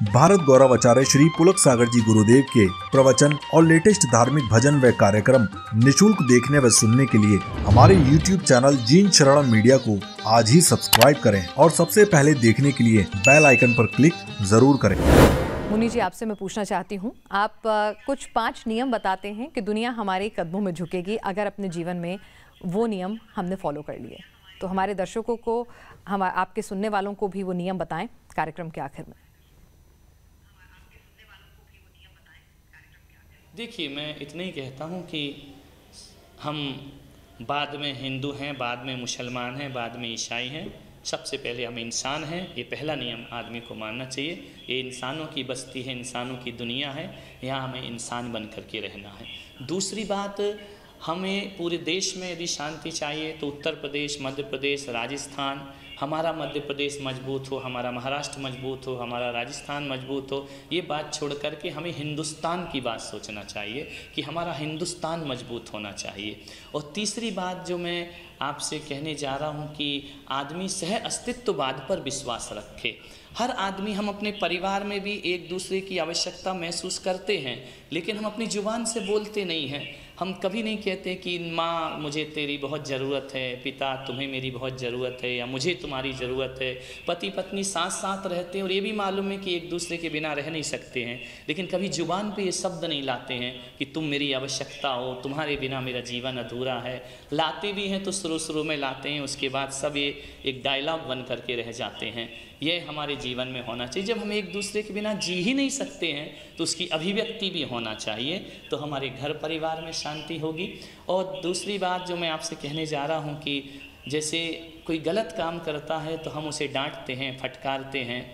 भारत गौरव आचार्य श्री पुलक सागर जी गुरुदेव के प्रवचन और लेटेस्ट धार्मिक भजन व कार्यक्रम निशुल्क देखने व सुनने के लिए हमारे YouTube चैनल जीन शरणम मीडिया को आज ही सब्सक्राइब करें और सबसे पहले देखने के लिए बेल आइकन पर क्लिक जरूर करें। मुनि जी, आपसे मैं पूछना चाहती हूँ, आप कुछ 5 नियम बताते हैं कि दुनिया हमारे कदमों में झुकेगी अगर अपने जीवन में वो नियम हमने फॉलो कर लिए। तो हमारे दर्शकों को, हम आपके सुनने वालों को भी वो नियम बताएं कार्यक्रम के आखिर में। देखिए, मैं इतना ही कहता हूँ कि हम बाद में हिंदू हैं, बाद में मुसलमान हैं, बाद में ईसाई हैं, सबसे पहले हम इंसान हैं। ये पहला नियम आदमी को मानना चाहिए। ये इंसानों की बस्ती है, इंसानों की दुनिया है, यहाँ हमें इंसान बन कर के रहना है। दूसरी बात, हमें पूरे देश में यदि शांति चाहिए तो उत्तर प्रदेश, मध्य प्रदेश, राजस्थान, हमारा मध्य प्रदेश मजबूत हो, हमारा महाराष्ट्र मजबूत हो, हमारा राजस्थान मजबूत हो, ये बात छोड़ कर के हमें हिंदुस्तान की बात सोचना चाहिए कि हमारा हिंदुस्तान मजबूत होना चाहिए। और तीसरी बात जो मैं आपसे कहने जा रहा हूँ कि आदमी सह अस्तित्ववाद पर विश्वास रखे। हर आदमी, हम अपने परिवार में भी एक दूसरे की आवश्यकता महसूस करते हैं, लेकिन हम अपनी ज़ुबान से बोलते नहीं हैं। हम कभी नहीं कहते कि माँ मुझे तेरी बहुत ज़रूरत है, पिता तुम्हें मेरी बहुत ज़रूरत है, या मुझे तुम्हारी ज़रूरत है। पति पत्नी साथ साथ रहते हैं और ये भी मालूम है कि एक दूसरे के बिना रह नहीं सकते हैं, लेकिन कभी ज़ुबान पे ये शब्द नहीं लाते हैं कि तुम मेरी आवश्यकता हो, तुम्हारे बिना मेरा जीवन अधूरा है। लाते भी हैं तो शुरू में लाते हैं, उसके बाद सब ये एक डायलॉग बन करके रह जाते हैं। ये हमारे जीवन में होना चाहिए। जब हम एक दूसरे के बिना जी ही नहीं सकते हैं तो उसकी अभिव्यक्ति भी होना चाहिए, तो हमारे घर परिवार में शांति होगी। और दूसरी बात जो मैं आपसे कहने जा रहा हूँ कि जैसे कोई गलत काम करता है तो हम उसे डांटते हैं, फटकारते हैं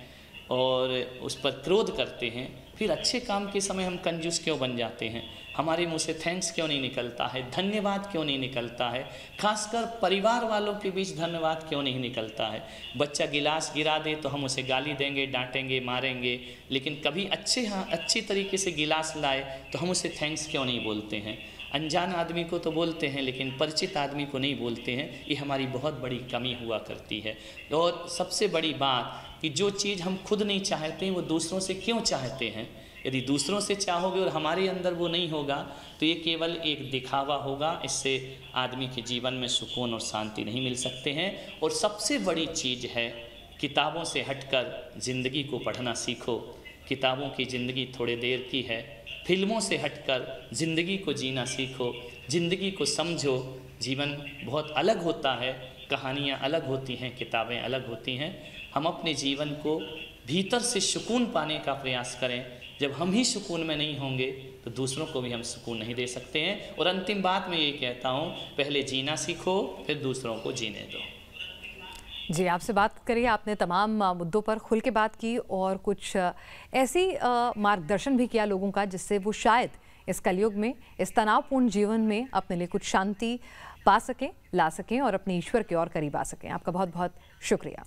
और उस पर क्रोध करते हैं, फिर अच्छे काम के समय हम कंजूस क्यों बन जाते हैं? हमारे मुंह से थैंक्स क्यों नहीं निकलता है, धन्यवाद क्यों नहीं निकलता है? खासकर परिवार वालों के बीच धन्यवाद क्यों नहीं निकलता है? बच्चा गिलास गिरा दे तो हम उसे गाली देंगे, डांटेंगे, मारेंगे, लेकिन कभी अच्छी तरीके से गिलास लाए तो हम उसे थैंक्स क्यों नहीं बोलते हैं? अनजान आदमी को तो बोलते हैं लेकिन परिचित आदमी को नहीं बोलते हैं। ये हमारी बहुत बड़ी कमी हुआ करती है। और सबसे बड़ी बात कि जो चीज़ हम खुद नहीं चाहते हैं वो दूसरों से क्यों चाहते हैं? यदि दूसरों से चाहोगे और हमारे अंदर वो नहीं होगा तो ये केवल एक दिखावा होगा। इससे आदमी के जीवन में सुकून और शांति नहीं मिल सकते हैं। और सबसे बड़ी चीज़ है, किताबों से हटकर ज़िंदगी को पढ़ना सीखो। किताबों की ज़िंदगी थोड़ी देर की है। फिल्मों से हटकर ज़िंदगी को जीना सीखो, ज़िंदगी को समझो। जीवन बहुत अलग होता है, कहानियाँ अलग होती हैं, किताबें अलग होती हैं। हम अपने जीवन को भीतर से सुकून पाने का प्रयास करें। जब हम ही सुकून में नहीं होंगे तो दूसरों को भी हम सुकून नहीं दे सकते हैं। और अंतिम बात मैं ये कहता हूँ, पहले जीना सीखो, फिर दूसरों को जीने दो। जी, आपसे बात करिए, आपने तमाम मुद्दों पर खुल के बात की और कुछ ऐसी मार्गदर्शन भी किया लोगों का जिससे वो शायद इस कलयुग में, इस तनावपूर्ण जीवन में अपने लिए कुछ शांति पा सकें, ला सकें और अपने ईश्वर के और करीब आ सकें। आपका बहुत बहुत शुक्रिया।